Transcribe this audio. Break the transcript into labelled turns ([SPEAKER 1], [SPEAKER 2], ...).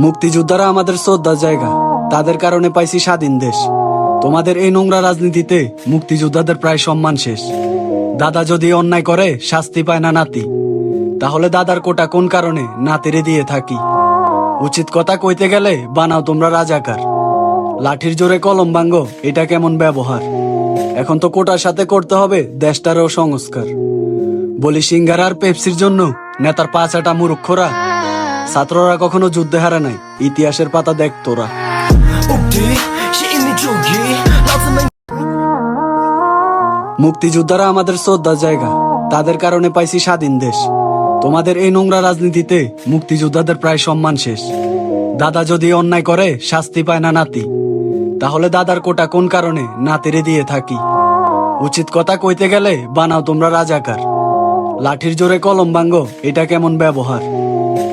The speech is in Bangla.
[SPEAKER 1] মুক্তিযোদ্ধারা আমাদের শ্রদ্ধার জায়গা, তাদের কারণে পাইছি স্বাধীন দেশ। তোমাদের এই নোংরা রাজনীতিতে মুক্তিযোদ্ধাদের প্রায় সম্মান শেষ। দাদা যদি অন্যায় করে শাস্তি পায় না নাতি, তাহলে দাদার কোটা কোন কারণে নাতিরে দিয়ে থাকি। উচিত কথা কইতে গেলে বানাও তোমরা রাজাকার, লাঠির জোরে কলম ভাঙ্গো, এটা কেমন ব্যবহার। এখন তো কোটার সাথে করতে হবে দেশটারও সংস্কার। বলি সিঙ্গার আর পেপসির জন্য নেতার পাঁচাটা মূর্খরা, ছাত্ররা কখনো যুদ্ধে হারে নাই, ইতিহাসের পাতা দেখ তোরা। মুক্তিযোদ্ধারা আমাদের শ্রদ্ধার জায়গা, তাদের কারণে পাইছি স্বাধীন দেশ। তোমাদের এই নোংরা রাজনীতিতে মুক্তিযোদ্ধাদের প্রায় সম্মান শেষ। দাদা যদি অন্যায় করে শাস্তি পায় না নাতি, তাহলে দাদার কোটা কোন কারণে নাতিরে দিয়ে থাকি। উচিত কথা কইতে গেলে বানাও তোমরা রাজাকার, লাঠির জোরে কলম ভাঙ্গো, এটা কেমন ব্যবহার।